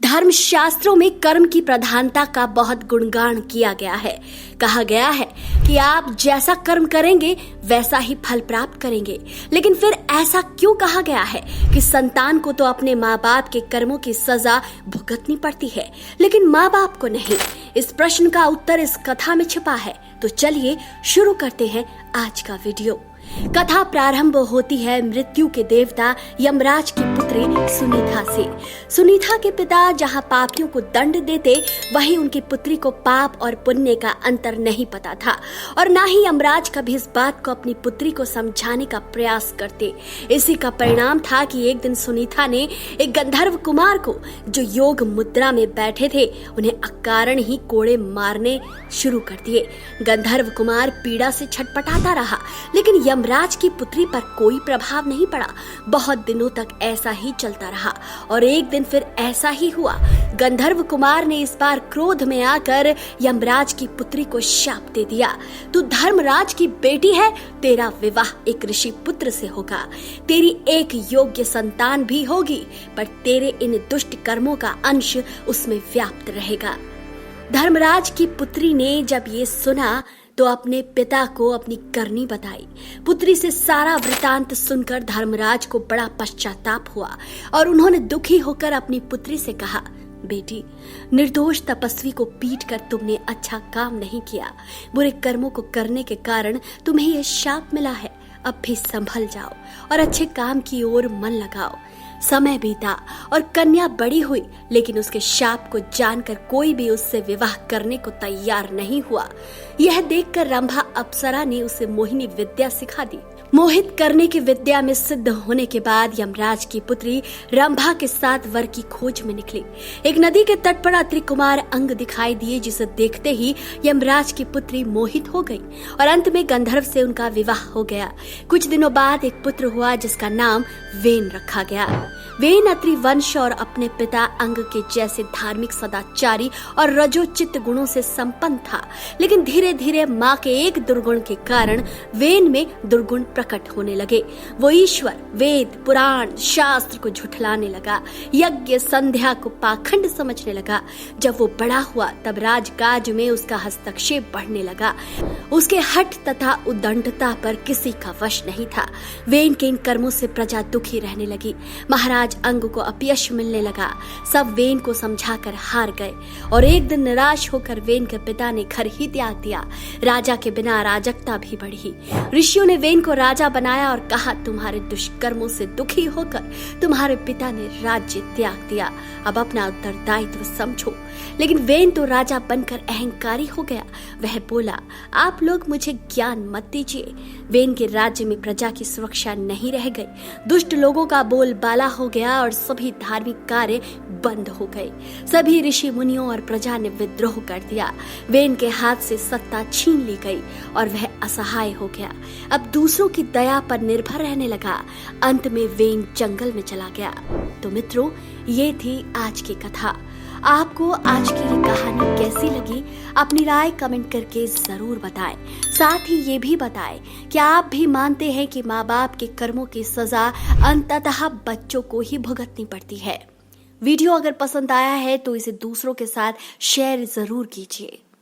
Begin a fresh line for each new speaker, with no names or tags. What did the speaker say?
धर्मशास्त्रों में कर्म की प्रधानता का बहुत गुणगान किया गया है। कहा गया है कि आप जैसा कर्म करेंगे वैसा ही फल प्राप्त करेंगे। लेकिन फिर ऐसा क्यों कहा गया है कि संतान को तो अपने माँ बाप के कर्मों की सजा भुगतनी पड़ती है, लेकिन माँ बाप को नहीं? इस प्रश्न का उत्तर इस कथा में छिपा है। तो चलिए शुरू करते हैं आज का वीडियो। कथा प्रारंभ होती है मृत्यु के देवता यमराज की पुत्री सुनीता से। सुनीता के पिता जहां पापियों को दंड देते, वहीं उनकी पुत्री को पाप और पुण्य का अंतर नहीं पता था और ना ही यमराज कभी इस बात को अपनी पुत्री को समझाने का प्रयास करते। इसी का परिणाम था कि एक दिन सुनीता ने एक गंधर्व कुमार को, जो योग मुद्रा में बैठे थे, उन्हें अकारण ही कोड़े मारने शुरू कर दिए। गंधर्व कुमार पीड़ा से छटपटाता रहा, लेकिन यमराज की पुत्री पर कोई प्रभाव नहीं पड़ा। बहुत दिनों तक ऐसा ही चलता रहा और एक दिन फिर ऐसा ही हुआ। गंधर्व कुमार ने इस बार क्रोध में आकर यमराज की पुत्री को शाप दे दिया। तू धर्मराज की बेटी है, तेरा विवाह एक ऋषि पुत्र से होगा, तेरी एक योग्य संतान भी होगी, पर तेरे इन दुष्ट कर्मों का अंश उसमें व्याप्त रहेगा। धर्मराज की पुत्री ने जब ये सुना तो अपने पिता को अपनी करनी बताई। पुत्री से सारा वृतांत सुनकर धर्मराज को बड़ा पश्चाताप हुआ और उन्होंने दुखी होकर अपनी पुत्री से कहा, बेटी, निर्दोष तपस्वी को पीटकर तुमने अच्छा काम नहीं किया। बुरे कर्मों को करने के कारण तुम्हें यह शाप मिला है। अब भी संभल जाओ और अच्छे काम की ओर मन लगाओ। समय बीता और कन्या बड़ी हुई, लेकिन उसके शाप को जानकर कोई भी उससे विवाह करने को तैयार नहीं हुआ। यह देखकर रंभा अप्सरा ने उसे मोहिनी विद्या सिखा दी। मोहित करने की विद्या में सिद्ध होने के बाद यमराज की पुत्री रंभा के साथ वर की खोज में निकली। एक नदी के तट पर अत्रि कुमार अंग दिखाई दिए, जिसे देखते ही यमराज की पुत्री मोहित हो गई और अंत में गंधर्व से उनका विवाह हो गया। कुछ दिनों बाद एक पुत्र हुआ जिसका नाम वेन रखा गया। वेन अत्रि वंश और अपने पिता अंग के जैसे धार्मिक, सदाचारी और रजोचित गुणों से संपन्न था, लेकिन धीरे धीरे माँ के एक दुर्गुण के कारण वेन में दुर्गुण प्रकट होने लगे। वो ईश्वर, वेद, पुराण, शास्त्र को झुठलाने लगा, यज्ञ संध्या को पाखंड समझने लगा। जब वो बड़ा हुआ तब राजकाज में उसका हस्तक्षेप बढ़ने लगा। उसके हठ तथा उद्दंडता पर किसी का वश नहीं था। वेन के इन कर्मों से प्रजा दुखी रहने लगी। महाराज अंग को अपयश मिलने लगा। सब वेन को समझाकर हार गए और एक दिन निराश होकर वेन के पिता ने घर ही त्याग दिया। राजा के बिना अराजकता भी बढ़ी। ऋषियों ने वेन को राजा बनाया और कहा, तुम्हारे दुष्कर्मों से दुखी होकर तुम्हारे पिता ने राज्य त्याग दिया, अब अपना उत्तरदायित्व समझो। लेकिन वेन तो राजा बनकर अहंकारी हो गया। वह बोला, आप लोग मुझे ज्ञान मत दीजिए। वेन के राज्य में प्रजा की सुरक्षा नहीं रह गई। दुष्ट लोगों का बोलबाला हो गया और सभी धार्मिक कार्य बंद हो गए। सभी ऋषि मुनियों और प्रजा ने विद्रोह कर दिया। वेन के हाथ से सत्ता छीन ली गई और वह असहाय हो गया। अब दूसरों की दया पर निर्भर रहने लगा। अंत में वेन जंगल में चला गया। तो मित्रों, ये थी आज की कथा। आपको आज की ये कहानी कैसी लगी? अपनी राय कमेंट करके जरूर बताएं। साथ ही ये भी बताएं कि आप भी मानते हैं कि माँ बाप के कर्मों की सजा अंततः बच्चों को ही भुगतनी पड़ती है। वीडियो अगर पसंद आया है तो इसे दूसरों के साथ शेयर जरूर कीजिए।